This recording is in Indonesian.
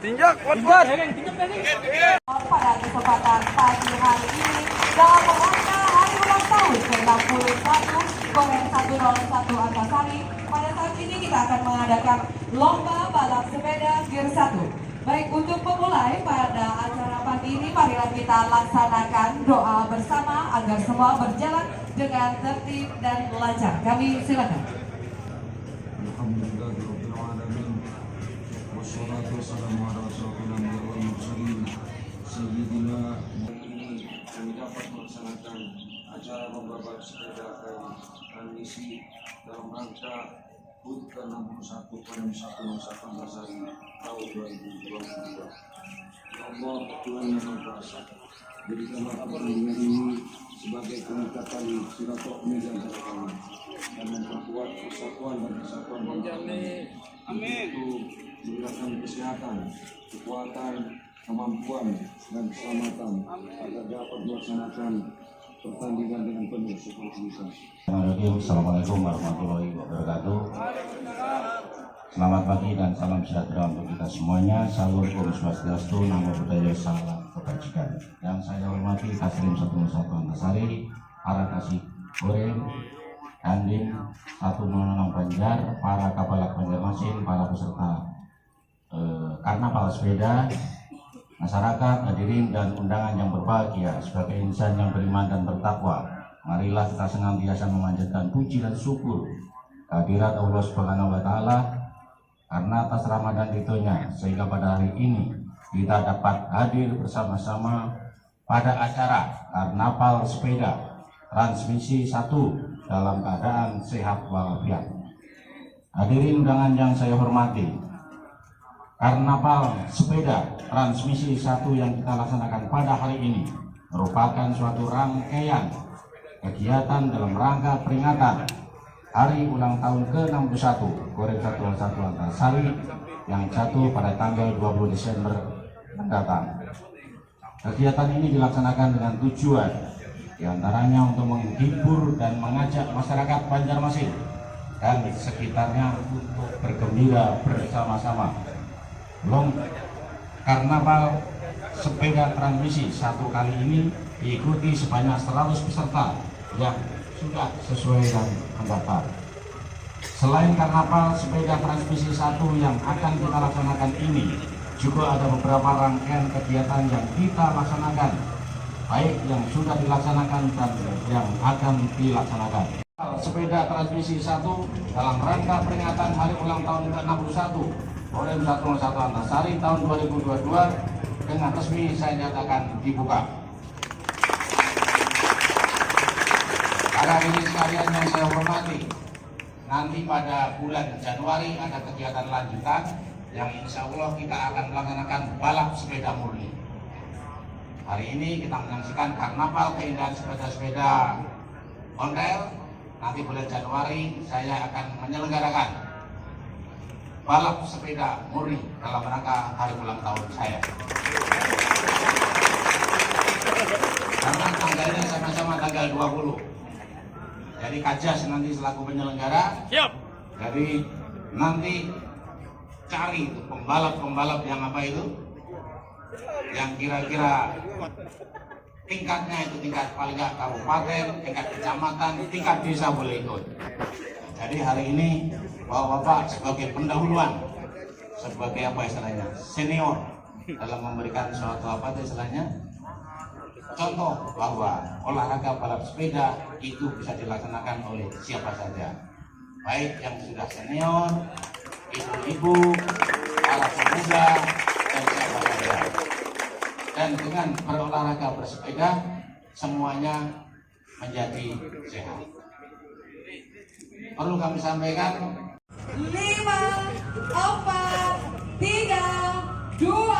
Tinjak, Tinjak. Pada kesempatan pagi hari ini dalam rangka hari ulang tahun ke-61 Korem 101 Antasari, pada saat ini kita akan mengadakan lomba balap sepeda Gear 1. Baik, untuk memulai pada acara pagi ini, marilah kita laksanakan doa bersama agar semua berjalan dengan tertib dan lancar. Kami silakan. Kami dapat melaksanakan acara membalap sepeda transmisi dalam rangka HUT ke-61 Korem 101 Antasari tahun 2022. Ya Allah, Tuhan yang Maha Kuasa, berikanlah pertandingan ini sebagai peningkatan silaturahmi dan kami dan memperkuat persatuan dan kesatuan bangsa kami. Itu memberikan kesehatan, kekuatan, kemampuan dan keselamatan agar dapat melaksanakan pertandingan dengan penuh sukacita. Assalamualaikum warahmatullahi wabarakatuh. Selamat pagi dan salam sejahtera untuk kita semuanya. Salam Om Swastiastu, Namo Buddhaya, salam kebajikan. Yang saya hormati Kasrim 101 Antasari, para kasih Korem, Dandim 106 Banjar, para Kapalak Banjarmasin, para peserta karnaval sepeda, masyarakat, hadirin dan undangan yang berbahagia. Sebagai insan yang beriman dan bertakwa, marilah kita senantiasa memanjatkan puji dan syukur kehadirat Allah Subhanahu wa Ta'ala karena atas Ramadan ridhonya, sehingga pada hari ini kita dapat hadir bersama-sama pada acara karnaval sepeda transmisi 1 dalam keadaan sehat walafiat. Hadirin undangan yang saya hormati, karnaval sepeda transmisi 1 yang kita laksanakan pada hari ini merupakan suatu rangkaian kegiatan dalam rangka peringatan hari ulang tahun ke-61 Korem 101 Antasari yang jatuh pada tanggal 20 Desember mendatang. Kegiatan ini dilaksanakan dengan tujuan diantaranya untuk menghibur dan mengajak masyarakat Banjarmasin dan sekitarnya untuk bergembira bersama-sama. Karnaval sepeda transmisi 1 kali ini diikuti sebanyak 100 peserta yang sudah sesuai dan mendaftar. Selain karnaval sepeda transmisi 1 yang akan kita laksanakan ini, juga ada beberapa rangkaian kegiatan yang kita laksanakan, baik yang sudah dilaksanakan dan yang akan dilaksanakan. Sepeda transmisi 1 dalam rangka peringatan hari ulang tahun ke-61 Korem 101 Antasari tahun 2022 dengan resmi saya nyatakan dibuka. Para ini sekalian yang saya hormati, nanti pada bulan Januari ada kegiatan lanjutan yang insya Allah kita akan melaksanakan balap sepeda murni. Hari ini kita menyaksikan karnaval keindahan sepeda-sepeda ontel. Nanti bulan Januari saya akan menyelenggarakan balap sepeda murni dalam rangka hari ulang tahun saya. Karena tanggalnya sama-sama tanggal 20. Jadi Kajas nanti selaku penyelenggara. Siap. Jadi nanti cari itu pembalap-pembalap yang apa itu? Yang kira-kira tingkatnya itu tingkat paling nggak kabupaten, tingkat kecamatan, tingkat desa boleh ikut. Jadi hari ini Bapak sebagai pendahuluan, sebagai apa istilahnya, senior dalam memberikan suatu apa istilahnya, contoh bahwa olahraga balap sepeda itu bisa dilaksanakan oleh siapa saja, baik yang sudah senior, ibu-ibu, para pemuda, dan siapa saja. Dan dengan berolahraga bersepeda semuanya menjadi sehat. Perlu kami sampaikan 5, 4, 3, 2